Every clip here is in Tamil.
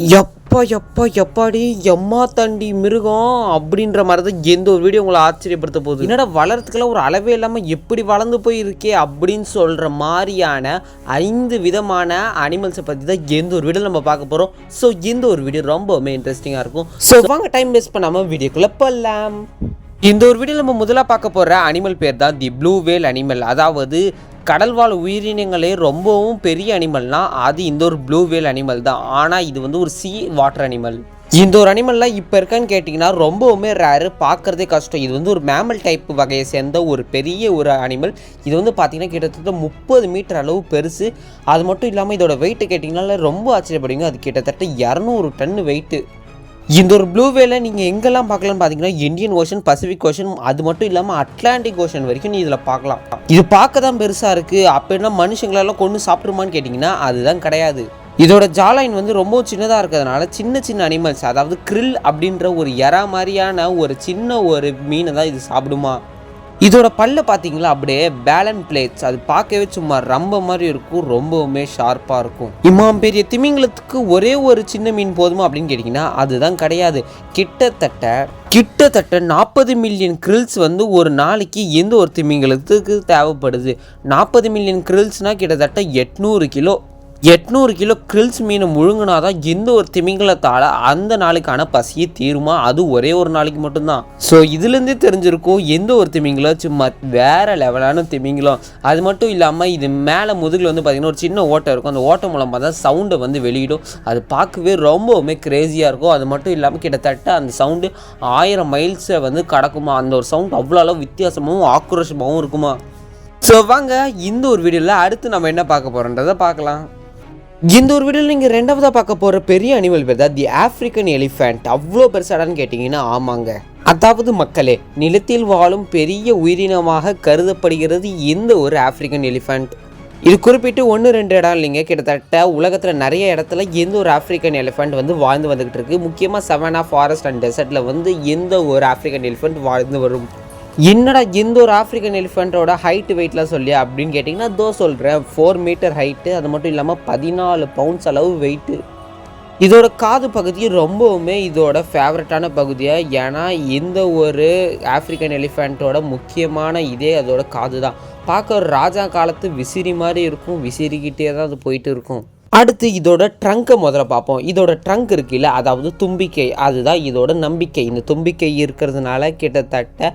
எப்பா எப்பா எப்பாடி எம்மா தண்டி மிருகம் அப்படின்ற மாதிரி தான் எந்த ஒரு வீடியோ உங்களை ஆச்சரியப்படுத்த போகுது. என்னடா வளர்றதுக்கெல்லாம் ஒரு அளவே இல்லாமல் எப்படி வளர்ந்து போய் இருக்கே அப்படின்னு சொல்கிற மாதிரியான 5 விதமான அனிமல்ஸை பற்றி தான் எந்த ஒரு வீடியோ நம்ம பார்க்க போகிறோம். ஸோ இந்த ஒரு வீடியோ ரொம்பவுமே இன்ட்ரெஸ்டிங்காக இருக்கும். ஸோ வாங்க டைம் வேஸ்ட் பண்ணாமல் வீடியோக்குள்ளே போகலாம். இந்த ஒரு வீடியோ நம்ம முதலாக பார்க்க போகிற அனிமல் பேர் தான் தி ப்ளூ வேல் அனிமல். அதாவது கடல்வாழ் உயிரினங்களே ரொம்பவும் பெரிய அனிமல்னா அது இந்த ஒரு ப்ளூ வேல் அனிமல் தான். ஆனால் இது வந்து ஒரு சீ வாட்டர் அனிமல். இந்த ஒரு அனிமல்லாம் இப்போ இருக்கான்னு கேட்டிங்கன்னா ரொம்பவுமே ரேரு, பார்க்குறதே கஷ்டம். இது வந்து ஒரு மேமல் டைப் வகையை சேர்ந்த ஒரு பெரிய ஒரு அனிமல். இது வந்து பார்த்திங்கன்னா கிட்டத்தட்ட 30 மீட்டர் அளவு பெருசு. அது மட்டும் இல்லாமல் இதோட வெயிட்டு கேட்டிங்கனால ரொம்ப ஆச்சரியப்படுவீங்க. அது கிட்டத்தட்ட 200 டன் வெயிட்டு. இந்த ஒரு ப்ளூ வேலை நீங்கள் எங்கெல்லாம் பார்க்கலான்னு பார்த்தீங்கன்னா இந்தியன் ஓஷன், பசிபிக் ஓஷன், அது மட்டும் இல்லாமல் அட்லாண்டிக் ஓஷன் வரைக்கும் நீ இதில் பார்க்கலாம். இது பார்க்க தான் பெருசாக இருக்குது. அப்படின்னா மனுஷங்களெல்லாம் கொண்டு சாப்பிட்ருமான்னு கேட்டிங்கன்னா அதுதான் கிடையாது. இதோட ஜாலைன் வந்து ரொம்ப சின்னதாக இருக்கிறதுனால சின்ன சின்ன அனிமல்ஸ், அதாவது கிரில் அப்படின்ற ஒரு எறா மாதிரியான ஒரு சின்ன ஒரு மீனை தான் இது சாப்பிடுமா. இதோட பல்ல பார்த்தீங்களா அப்படியே பேலன் பிளேட்ஸ், அது பார்க்கவே சும்மா ரம்ப மாதிரி இருக்கும், ரொம்பவுமே ஷார்ப்பாக இருக்கும். இம்மாம் பெரிய திமிங்கலத்துக்கு ஒரே ஒரு சின்ன மீன் போதுமா அப்படின்னு கேட்டிங்கன்னா அதுதான் கிடையாது. கிட்டத்தட்ட 40 மில்லியன் கிரில்ஸ் வந்து ஒரு நாளைக்கு எந்த ஒரு திமிங்கலத்துக்கு தேவைப்படுது. 40 மில்லியன் கிரில்ஸ்னால் கிட்டத்தட்ட 800 கிலோ கிரில்ஸ் மீனை முழுங்கினா தான் எந்த ஒரு திமிங்கலத்தால் அந்த நாளைக்கான பசியை தீருமா. அது ஒரே ஒரு நாளைக்கு மட்டும்தான். ஸோ இதுலேருந்தே தெரிஞ்சிருக்கும் எந்த ஒரு திமிங்கலம் சும்மா வேறு லெவலான திமிங்கலம். அது மட்டும் இல்லாமல் இது மேலே முதுகில் வந்து பார்த்திங்கன்னா ஒரு சின்ன ஓட்டை இருக்கும். அந்த ஓட்டை மூலமாக தான் சவுண்டை வந்து வெளியிடும். அது பார்க்கவே ரொம்பவுமே க்ரேஸியாக இருக்கும். அது மட்டும் இல்லாமல் கிட்டத்தட்ட அந்த சவுண்டு 1000 மைல்ஸை வந்து கடக்குமா. அந்த ஒரு சவுண்ட் அவ்வளோ அளவு வித்தியாசமாகவும் ஆக்ரோஷமாகவும் இருக்குமா. ஸோ வாங்க இந்த ஒரு வீடியோவில் அடுத்து நம்ம என்ன பார்க்க போகிறோன்றதை பார்க்கலாம். இந்த ஒரு வீடியோவில் நீங்கள் ரெண்டாவதாக பார்க்க போகிற பெரிய அனிமல் பேர் தான் தி ஆஃப்ரிக்கன் எலிஃபென்ட். அவ்வளோ பெருசாடான்னு கேட்டிங்கன்னா ஆமாங்க. அதாவது மக்களே, நிலத்தில் வாழும் பெரிய உயிரினமாக கருதப்படுகிறது இந்த ஒரு ஆஃப்ரிக்கன் எலிஃபென்ட். இது குறிப்பிட்டு 1-2 இடம் இல்லைங்க, கிட்டத்தட்ட உலகத்தில் நிறைய இடத்துல எந்த ஒரு ஆஃப்ரிக்கன் எலிஃபென்ட் வந்து வாழ்ந்து வந்துக்கிட்டு இருக்குது. முக்கியமாக சவானா, ஃபாரஸ்ட் அண்ட் டெசர்ட்டில் வந்து எந்த ஒரு ஆஃப்ரிக்கன் எலிஃபென்ட் வாழ்ந்து வரும். என்னடா எந்த ஒரு ஆஃப்ரிக்கன் எலிஃபெண்ட்டோட ஹைட்டு வெயிட்லாம் சொல்லி அப்படின்னு கேட்டிங்கன்னா தோ சொல்கிறேன். 4 மீட்டர் ஹைட்டு, அது மட்டும் இல்லாமல் 14 பவுண்ட்ஸ் அளவு வெயிட்டு. இதோட காது பகுதி ரொம்பவுமே இதோட ஃபேவரட்டான பகுதியாக. ஏன்னா இந்த ஒரு ஆஃப்ரிக்கன் எலிஃபெண்ட்டோட முக்கியமான இதே அதோட காது தான். பார்க்க ஒரு ராஜா காலத்து விசிறி மாதிரி இருக்கும், விசிறிக்கிட்டே தான் அது போயிட்டு இருக்கும். அடுத்து இதோட ட்ரங்கை முதல்ல பார்ப்போம். இதோட ட்ரங்க் இருக்குல்ல, அதாவது தும்பிக்கை, அதுதான் இதோட நம்பிக்கை. இந்த தும்பிக்கை இருக்கிறதுனால கிட்டத்தட்ட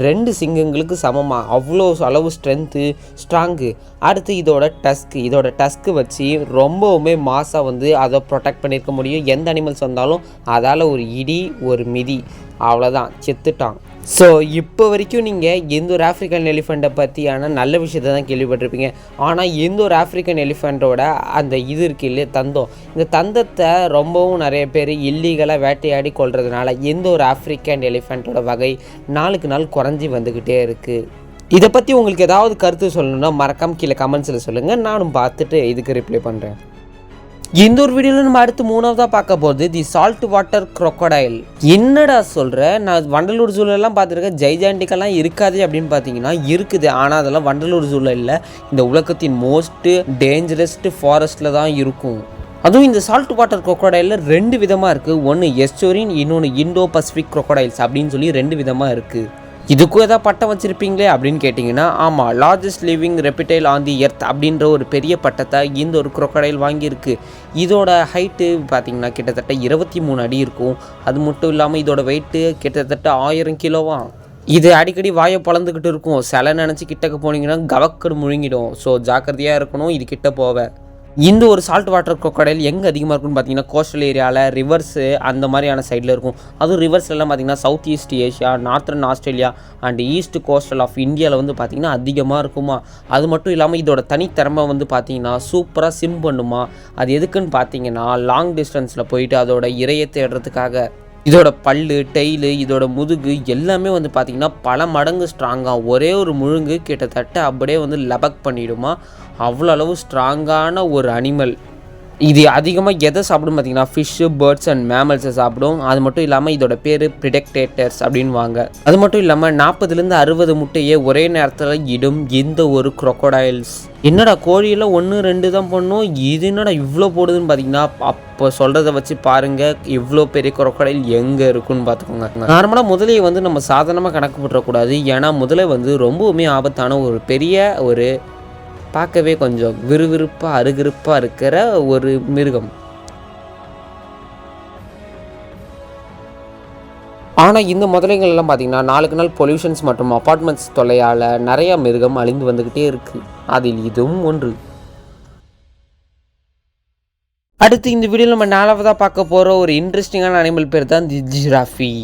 2 சிங்கங்களுக்கு சமமாக அவ்வளோ அளவு ஸ்ட்ராங்கு. அடுத்து இதோட டஸ்க்கு வச்சு ரொம்பவுமே மாசாக வந்து அதை ப்ரொடெக்ட் பண்ணியிருக்க முடியும். எந்த அனிமல்ஸ் வந்தாலும் அதால் ஒரு இடி ஒரு மிதி அவ்வளோதான், செத்துட்டான். ஸோ இப்போ வரைக்கும் நீங்கள் எந்த ஒரு ஆஃப்ரிக்கன் எலிஃபெண்ட்டை பற்றியான நல்ல விஷயத்தை தான் கேள்விப்பட்டிருப்பீங்க. ஆனால் எந்த ஒரு ஆஃப்ரிக்கன் எலிஃபெண்ட்டோட அந்த இது இருக்கு இல்லையா, தந்தம், இந்த தந்தத்தை ரொம்பவும் நிறைய பேர் இல்லீகலாக வேட்டையாடி கொள்றதுனால எந்த ஒரு ஆஃப்ரிக்கன் எலிஃபெண்ட்டோட வகை நாளுக்கு நாள் குறைஞ்சி வந்துக்கிட்டே இருக்குது. இதை பற்றி உங்களுக்கு ஏதாவது கருத்து சொல்லணும்னா மறக்காம கீழே கமெண்ட்ஸில் சொல்லுங்கள், நானும் பார்த்துட்டு இதுக்கு ரிப்ளை பண்ணுறேன். இந்த ஒரு வீடியோவில் நம்ம அடுத்து 3ஆவதாக பார்க்க போகிறது தி சால்ட் வாட்டர் crocodile. என்னடா சொல்கிறேன், நான் வண்டலூர் ஜூலெல்லாம் பார்த்துருக்கேன், ஜெய்ஜாண்டிக்கெல்லாம் இருக்காது அப்படின்னு பார்த்தீங்கன்னா இருக்குது. ஆனால் அதெல்லாம் வண்டலூர் ஜூவில் இல்லை, இந்த உலகத்தின் மோஸ்ட்டு டேஞ்சரஸ்ட்டு ஃபாரஸ்ட்டில் தான் இருக்கும். அதுவும் இந்த சால்ட் வாட்டர் crocodile 2 விதமாக இருக்குது. ஒன்று எஸ்டோரின், இன்னொன்று இண்டோ பசிபிக் crocodiles அப்படின்னு சொல்லி 2 விதமாக இருக்குது. இதுக்கும் ஏதாவது பட்டம் வச்சுருப்பீங்களே அப்படின்னு கேட்டிங்கன்னா ஆமாம், largest living reptile on the earth அப்படின்ற ஒரு பெரிய பட்டத்தை இந்த ஒரு crocodile வாங்கியிருக்கு. இதோட ஹைட்டு பார்த்திங்கன்னா கிட்டத்தட்ட 23 அடி இருக்கும். அது மட்டும் இல்லாமல் இதோட வெயிட்டு கிட்டத்தட்ட 1000 கிலோவாம். இது அடிக்கடி வாயை பழந்துக்கிட்டு இருக்கும். சிலை நினச்சி கிட்டக்க போனீங்கன்னா கவக்கடு முழுங்கிடும். ஸோ ஜாக்கிரதையாக இருக்கணும் இது கிட்ட போவ. இந்த ஒரு சால்ட் வாட்டர் crocodile எங்கே அதிகமாக இருக்குன்னு பார்த்தீங்கன்னா கோஸ்டல் ஏரியாவில், ரிவர்ஸு அந்த மாதிரியான சைடில் இருக்கும். அதுவும் ரிவர்ஸ்லாம் பார்த்திங்கன்னா south east Asia, northern Australia and east coastal of இந்தியாவில் வந்து பார்த்திங்கன்னா அதிகமாக இருக்குமா. அது மட்டும் இல்லாமல் இதோட தனித்திறமை வந்து பார்த்திங்கன்னா சூப்பராக சிம் பண்ணுமா. அது எதுக்குன்னு பார்த்தீங்கன்னா லாங் டிஸ்டன்ஸில் போயிட்டு அதோட இரையை தேடுறதுக்காக. இதோட பல்லு, டெய்லு, இதோட முதுகு எல்லாமே வந்து பார்த்திங்கன்னா பல மடங்கு ஸ்ட்ராங்காக. ஒரே ஒரு முழுங்கு கிட்டத்தட்ட அப்படியே வந்து லபக் பண்ணிவிடுமா. அவ்வளோ அளவு ஸ்ட்ராங்கான ஒரு அனிமல். இது அதிகமாக எதை சாப்பிடும் பார்த்தீங்கன்னா ஃபிஷ்ஷு, பேர்ட்ஸ் அண்ட் மேமல்ஸை சாப்பிடும். அது மட்டும் இல்லாமல் இதோட பேர் ப்ரிடெக்டேட்டர்ஸ் அப்படின்வாங்க. அது மட்டும் இல்லாமல் 40லேருந்து 60 முட்டையை ஒரே நேரத்தில் இடும் இந்த ஒரு crocodiles. என்னடா கோழியில் 1 2 தான் பண்ணும், இது என்னடா இவ்வளோ போடுதுன்னு பார்த்தீங்கன்னா அப்போ சொல்கிறத வச்சு பாருங்கள் இவ்வளோ பெரிய crocodile எங்கே இருக்குன்னு பார்த்துக்கோங்க. நார்மலாக முதலையை வந்து நம்ம சாதாரணமாக கணக்கு போட்டுறக்கூடாது. ஏன்னா முதலை வந்து ரொம்பவுமே ஆபத்தான ஒரு பெரிய ஒரு பார்க்கவே கொஞ்சம் விறுவிறுப்பாக அருகிருப்பாக இருக்கிற ஒரு மிருகம். ஆனால் இந்த முதலைகள்லாம் பார்த்திங்கன்னா நாளுக்கு நாள் பொல்யூஷன்ஸ் மற்றும் அப்பார்ட்மெண்ட்ஸ் தொல்லையால் நிறையா மிருகம் அழிந்து வந்துக்கிட்டே இருக்குது. அதில் இதுவும் ஒன்று. அடுத்து இந்த வீடியோவில் நம்ம 4வதாக பார்க்க போகிற ஒரு இன்ட்ரெஸ்டிங்கான அனிமல் பேர் தான் தி ஜிராஃபி.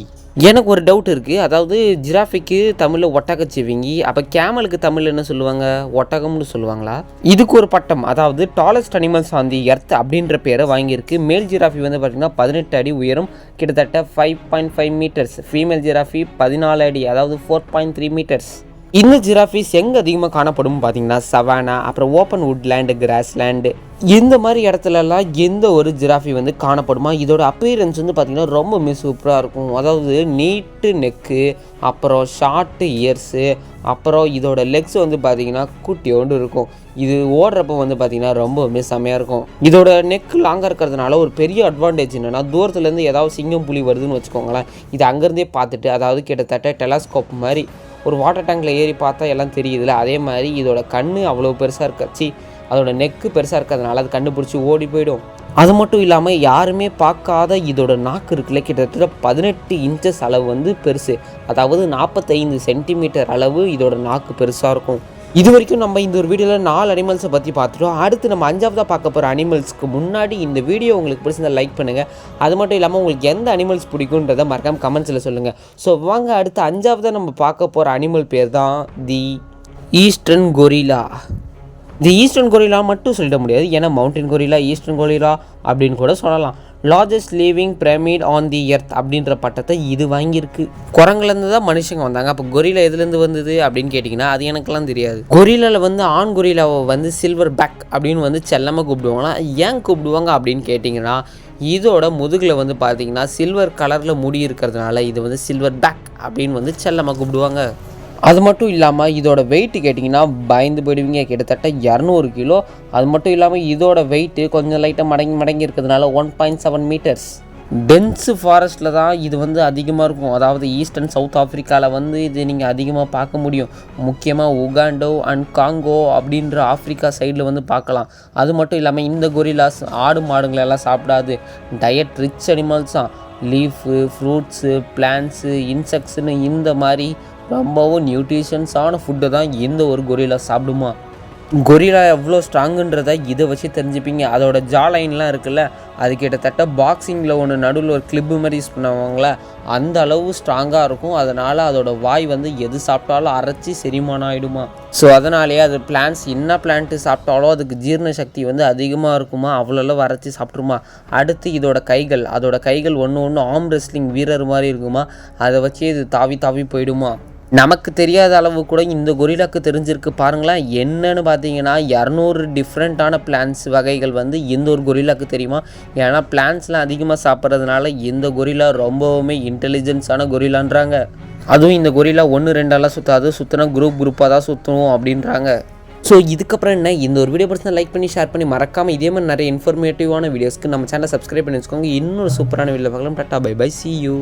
எனக்கு ஒரு டவுட் இருக்குது. அதாவது ஜிராஃபிக்கு தமிழில் ஒட்டகச்சிவிங்கி, அப்போ கேமலுக்கு தமிழில் என்ன சொல்லுவாங்க? ஒட்டகம்னு சொல்லுவாங்களா? இதுக்கு ஒரு பட்டம், அதாவது tallest animals on the earth அப்படின்ற பேரை வாங்கியிருக்கு. மேல் ஜிராஃபி வந்து பார்த்திங்கன்னா 18 அடி உயரம், கிட்டத்தட்ட 5.5 மீட்டர்ஸ். ஃபீமேல் ஜிராஃபி 14 அடி, அதாவது 4.3 மீட்டர்ஸ். இந்த ஜிராஃபிஸ் எங்கே அதிகமாக காணப்படும் பார்த்தீங்கன்னா சவானா, அப்புறம் ஓப்பன் வுட்லேண்டு, கிராஸ்லேண்டு, இந்த மாதிரி இடத்துலலாம் எந்த ஒரு ஜிராஃபி வந்து காணப்படுமா. இதோட அப்பீரன்ஸ் வந்து பார்த்திங்கன்னா ரொம்பவுமே சூப்பராக இருக்கும். அதாவது நீட்டு நெக்கு, அப்புறம் ஷார்ட்டு இயர்ஸு, அப்புறம் இதோட லெக்ஸ் வந்து பார்த்திங்கன்னா குட்டியோண்டு இருக்கும். இது ஓடுறப்போ வந்து பார்த்திங்கன்னா ரொம்பவுமே செம்மையாக இருக்கும். இதோட நெக் லாங்காக இருக்கிறதுனால ஒரு பெரிய அட்வான்டேஜ் என்னென்னா, தூரத்துலேருந்து ஏதாவது சிங்கம் புலி வருதுன்னு வச்சுக்கோங்களேன், இது அங்கேருந்தே பார்த்துட்டு, அதாவது கிட்டத்தட்ட டெலஸ்கோப் மாதிரி ஒரு வாட்டர் டேங்கில் ஏறி பார்த்தா எல்லாம் தெரியுதுல்ல, அதே மாதிரி இதோட கண் அவ்வளோ பெருசாக இருக்காச்சு, அதோட நெக்கு பெருசாக இருக்கிறதுனால அது கண்டுபிடிச்சி ஓடி போயிடும். அது மட்டும் இல்லாமல் யாருமே பார்க்காத இதோட நாக்கு இருக்குல்ல, கிட்டத்தட்ட 18 இன்ச்சஸ் அளவு வந்து பெருசு, அதாவது 45 சென்டிமீட்டர் அளவு இதோட நாக்கு பெருசாக இருக்கும். இது வரைக்கும் நம்ம இந்த ஒரு வீடியோவில் 4 அனிமல்ஸை பற்றி பார்த்துட்டோம். அடுத்து நம்ம 5வதாக பார்க்க போகிற அனிமல்ஸ்க்கு முன்னாடி இந்த வீடியோ உங்களுக்கு பிடிச்சிருந்தா லைக் பண்ணுங்கள். அது மட்டும் இல்லாமல் உங்களுக்கு எந்த அனிமல்ஸ் பிடிக்குன்றதை மறக்காமல் கமெண்ட்ஸில் சொல்லுங்கள். ஸோ வாங்க, அடுத்து 5வதாக நம்ம பார்க்க போகிற அனிமல் பேர் தான் the eastern gorilla. The eastern gorilla மட்டும் சொல்லிட முடியாது, ஏன்னா மவுண்டன் கொரில்லா, ஈஸ்டர்ன் கொரில்லா அப்படின்னு கூட சொல்லலாம். Largest living pyramid on the earth அப்படின்ற பட்டத்தை இது வாங்கியிருக்கு. குரங்குலேருந்து தான் மனுஷங்க வந்தாங்க. அப்போ கொரில்லா எதுலேருந்து வந்தது அப்படின்னு கேட்டிங்கன்னா அது எனக்குலாம் தெரியாது. கொரில்லாவில் வந்து ஆண் கொரில்லாவை வந்து சில்வர் பேக் அப்படின்னு வந்து செல்லமாக கூப்பிடுவாங்களாம். ஏன் கூப்பிடுவாங்க அப்படின்னு கேட்டிங்கன்னா, இதோட முதுகில் வந்து பார்த்திங்கன்னா சில்வர் கலரில் முடி இருக்கிறதுனால இது வந்து சில்வர் பேக் அப்படின்னு வந்து செல்லமாக கூப்பிடுவாங்க. அது மட்டும் இல்லாமல் இதோட வெயிட்டு கேட்டிங்கன்னா பயந்து போயிடுவீங்க, கிட்டத்தட்ட 200 கிலோ. அது மட்டும் இல்லாமல் இதோட வெயிட்டு கொஞ்சம் லைட்டாக மடங்கி இருக்கிறதுனால 1.7 மீட்டர்ஸ். டென்ஸு ஃபாரஸ்ட்டில் தான் இது வந்து அதிகமாக இருக்கும். அதாவது ஈஸ்ட் அண்ட் சவுத் ஆஃப்ரிக்காவில் வந்து இது நீங்கள் அதிகமாக பார்க்க முடியும். முக்கியமாக உகாண்டோ அண்ட் காங்கோ அப்படின்ற ஆஃப்ரிக்கா சைடில் வந்து பார்க்கலாம். அது மட்டும் இல்லாமல் இந்த கொரில்லாஸ் ஆடு மாடுங்களெல்லாம் சாப்பிடாது, டயட் ரிச் அனிமல்ஸ் தான். லீஃபு, ஃப்ரூட்ஸு, பிளான்ட்ஸு, இன்செக்ட்ஸுன்னு இந்த மாதிரி ரொம்பவும் நியூட்ரிஷன்ஸான ஃபுட்டை தான் இந்த ஒரு கொரில்லா சாப்பிடுமா. கொரில்லா எவ்வளோ ஸ்ட்ராங்குன்றதை இதை வச்சு தெரிஞ்சுப்பீங்க. அதோட ஜா லைன்லாம் இருக்குல்ல, அது கிட்டத்தட்ட பாக்ஸிங்கில் ஒன்று நடுவில் ஒரு கிளிப்பு மாதிரி யூஸ் பண்ணுவாங்களே, அந்த அளவு ஸ்ட்ராங்காக இருக்கும். அதனால் அதோட வாய் வந்து எது சாப்பிட்டாலும் அரைச்சி செரிமானம் ஆகிடுமா. ஸோ அதனாலேயே அது பிளான்ட்ஸ் என்ன பிளான்ட்டு சாப்பிட்டாலும் அதுக்கு ஜீரண சக்தி வந்து அதிகமாக இருக்குமா, அவ்வளோ அரைச்சி சாப்பிட்ருமா. அடுத்து அதோட கைகள் ஒன்று ஆர்ம் ரெஸ்லிங் வீரர் மாதிரி இருக்குமா, அதை வச்சு இது தாவி போயிடுமா. நமக்கு தெரியாத அளவு கூட இந்த கொரில்லாக்கு தெரிஞ்சிருக்கு பாருங்களேன். என்னன்னு பார்த்தீங்கன்னா 200 டிஃப்ரெண்ட்டான பிளான்ட்ஸ் வகைகள் வந்து இந்த ஒரு கொரில்லாக்கு தெரியுமா. ஏன்னா பிளான்ட்ஸ்லாம் அதிகமாக சாப்பிட்றதுனால இந்த கொரில்லா ரொம்பவுமே இன்டெலிஜென்ஸான கொரில்லான்றாங்க. அதுவும் இந்த கொரில்லா 1 2 சுற்றாது, சுற்றினா குரூப்பாக தான் சுற்றணும் அப்படின்றாங்க. ஸோ இதுக்கப்புறம் என்ன, இந்த ஒரு வீடியோ பிடிச்சா லைக் பண்ணி ஷேர் பண்ணி மறக்காமல் இதே மாதிரி நிறைய இன்ஃபர்மேட்டிவான வீடியோஸ்க்கு நம்ம சேனலை சப்ஸ்கிரைப் பண்ணி வச்சுக்கோங்க. இன்னொரு சூப்பரான வீடியோ பார்க்கலாம். Tata, bye bye, see you.